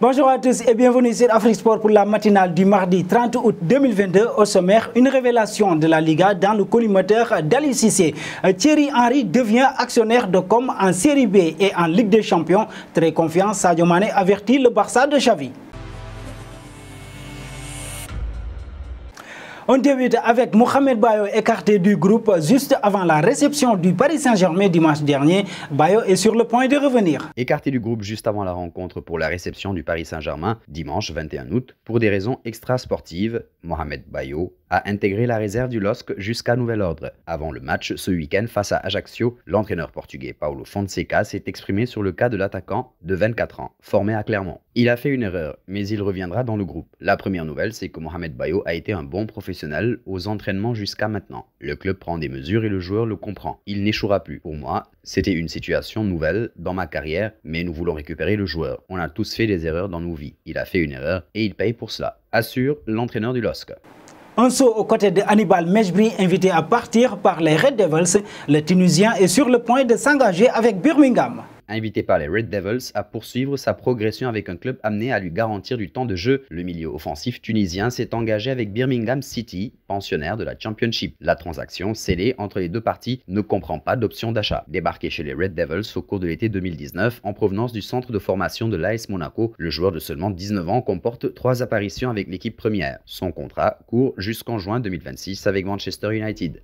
Bonjour à tous et bienvenue sur Afrique Sport pour la matinale du mardi 30 août 2022. Au sommaire, une révélation de la Liga dans le collimateur d'Aliou Cissé. Thierry Henry devient actionnaire de Com en Série B et en Ligue des Champions. Très confiant, Sadio Mané avertit le Barça de Xavi. On débute avec Mohamed Bayo écarté du groupe juste avant la réception du Paris Saint-Germain dimanche dernier. Bayo est sur le point de revenir. Écarté du groupe juste avant la rencontre pour la réception du Paris Saint-Germain dimanche 21 août, pour des raisons extra-sportives, Mohamed Bayo a intégré la réserve du LOSC jusqu'à nouvel ordre. Avant le match ce week-end face à Ajaccio, l'entraîneur portugais Paulo Fonseca s'est exprimé sur le cas de l'attaquant de 24 ans, formé à Clermont. Il a fait une erreur, mais il reviendra dans le groupe. La première nouvelle, c'est que Mohamed Bayo a été un bon professionnel aux entraînements jusqu'à maintenant. Le club prend des mesures et le joueur le comprend. Il n'échouera plus. Pour moi, c'était une situation nouvelle dans ma carrière, mais nous voulons récupérer le joueur. On a tous fait des erreurs dans nos vies. Il a fait une erreur et il paye pour cela, assure l'entraîneur du LOSC. Un saut aux côtés de Hannibal Mejbri, invité à partir par les Red Devils. Le Tunisien est sur le point de s'engager avec Birmingham. Invité par les Red Devils à poursuivre sa progression avec un club amené à lui garantir du temps de jeu, le milieu offensif tunisien s'est engagé avec Birmingham City, pensionnaire de la Championship. La transaction, scellée entre les deux parties, ne comprend pas d'option d'achat. Débarqué chez les Red Devils au cours de l'été 2019 en provenance du centre de formation de l'AS Monaco, le joueur de seulement 19 ans comporte 3 apparitions avec l'équipe première. Son contrat court jusqu'en juin 2026 avec Manchester United.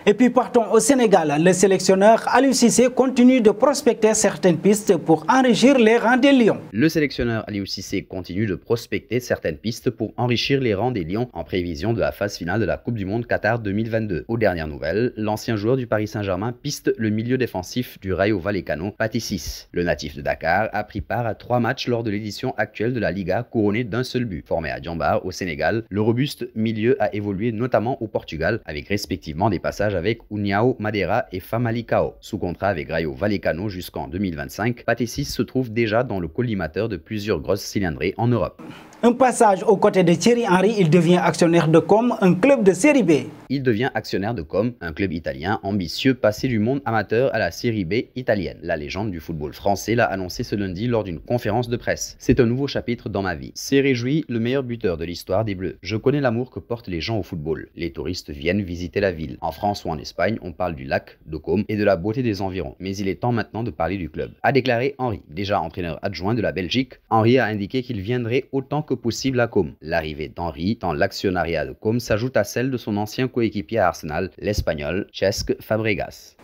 Et puis partons au Sénégal. Le sélectionneur Aliou Cissé continue de prospecter certaines pistes pour enrichir les rangs des Lions. Le sélectionneur Aliou Cissé continue de prospecter certaines pistes pour enrichir les rangs des Lions en prévision de la phase finale de la Coupe du Monde Qatar 2022. Aux dernières nouvelles, l'ancien joueur du Paris Saint-Germain piste le milieu défensif du Rayo Vallecano, Pathé Ciss. Le natif de Dakar a pris part à 3 matchs lors de l'édition actuelle de la Liga, couronné d'un seul but. Formé à Diambar au Sénégal, le robuste milieu a évolué notamment au Portugal avec respectivement des passages avec União Madeira et Famalicão. Sous contrat avec Rayo Vallecano jusqu'en 2025, Pathé Ciss se trouve déjà dans le collimateur de plusieurs grosses cylindrées en Europe. Un passage aux côtés de Thierry Henry, il devient actionnaire de Com, un club de Série B. Il devient actionnaire de Com, un club italien ambitieux passé du monde amateur à la Série B italienne. La légende du football français l'a annoncé ce lundi lors d'une conférence de presse. C'est un nouveau chapitre dans ma vie. C'est réjoui le meilleur buteur de l'histoire des Bleus. Je connais l'amour que portent les gens au football. Les touristes viennent visiter la ville. En France ou en Espagne, on parle du lac de Com et de la beauté des environs. Mais il est temps maintenant de parler du club, a déclaré Henry. Déjà entraîneur adjoint de la Belgique, Henry a indiqué qu'il viendrait autant que possible à Com. L'arrivée d'Henry dans l'actionnariat de Com s'ajoute à celle de son ancien coéquipier à Arsenal, l'Espagnol Cesc Fabregas.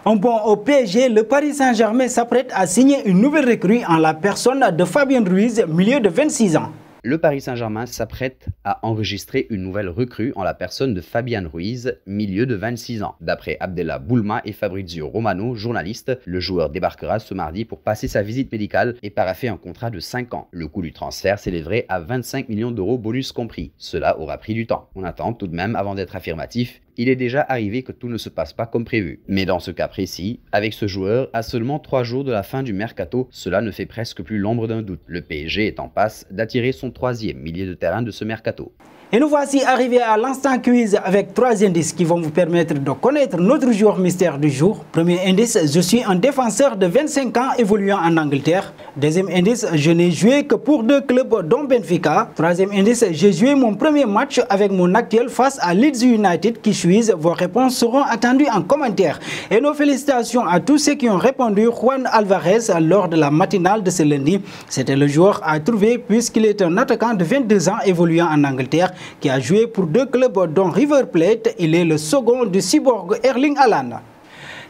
Un bond au PSG, le Paris Saint-Germain s'apprête à signer une nouvelle recrue en la personne de Fabien Ruiz, milieu de 26 ans. Le Paris Saint-Germain s'apprête à enregistrer une nouvelle recrue en la personne de Fabian Ruiz, milieu de 26 ans. D'après Abdellah Boulma et Fabrizio Romano, journalistes, le joueur débarquera ce mardi pour passer sa visite médicale et paraffer un contrat de 5 ans. Le coût du transfert s'élèverait à 25 millions d'euros bonus compris. Cela aura pris du temps. On attend tout de même avant d'être affirmatif. Il est déjà arrivé que tout ne se passe pas comme prévu. Mais dans ce cas précis, avec ce joueur, à seulement 3 jours de la fin du mercato, cela ne fait presque plus l'ombre d'un doute. Le PSG est en passe d'attirer son 3e milieu de terrain de ce mercato. Et nous voici arrivés à l'instant quiz avec 3 indices qui vont vous permettre de connaître notre joueur mystère du jour. Premier indice, je suis un défenseur de 25 ans évoluant en Angleterre. Deuxième indice, je n'ai joué que pour 2 clubs dont Benfica. Troisième indice, j'ai joué mon premier match avec mon actuel face à Leeds United qui suivent. Vos réponses seront attendues en commentaire. Et nos félicitations à tous ceux qui ont répondu. Juan Alvarez lors de la matinale de ce lundi. C'était le joueur à trouver puisqu'il est un attaquant de 22 ans évoluant en Angleterre qui a joué pour 2 clubs dont River Plate. Il est le second du cyborg Erling Haaland.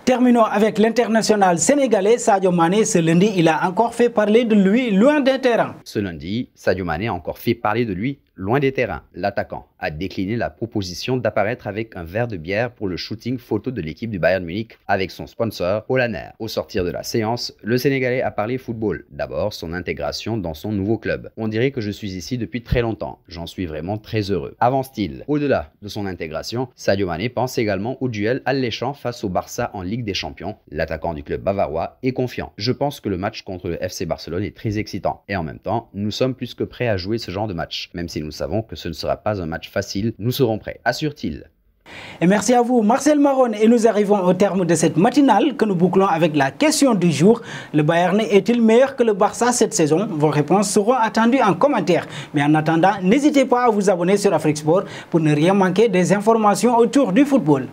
Terminons avec l'international sénégalais Sadio Mané. Ce lundi, il a encore fait parler de lui loin des terrains. Ce lundi, Sadio Mané a encore fait parler de lui loin des terrains. L'attaquant a décliné la proposition d'apparaître avec un verre de bière pour le shooting photo de l'équipe du Bayern Munich avec son sponsor Polaner. Au sortir de la séance, le Sénégalais a parlé football. D'abord, son intégration dans son nouveau club. On dirait que je suis ici depuis très longtemps. J'en suis vraiment très heureux. Avance-t-il. Au-delà de son intégration, Sadio Mané pense également au duel alléchant face au Barça en Ligue des Champions. L'attaquant du club bavarois est confiant. Je pense que le match contre le FC Barcelone est très excitant. Et en même temps, nous sommes plus que prêts à jouer ce genre de match. Même si nous savons que ce ne sera pas un match facile, nous serons prêts, assure-t-il. Et merci à vous, Marcel Maron. Et nous arrivons au terme de cette matinale que nous bouclons avec la question du jour. Le Bayern est-il meilleur que le Barça cette saison? Vos réponses seront attendues en commentaire. Mais en attendant, n'hésitez pas à vous abonner sur Afrique Sport pour ne rien manquer des informations autour du football.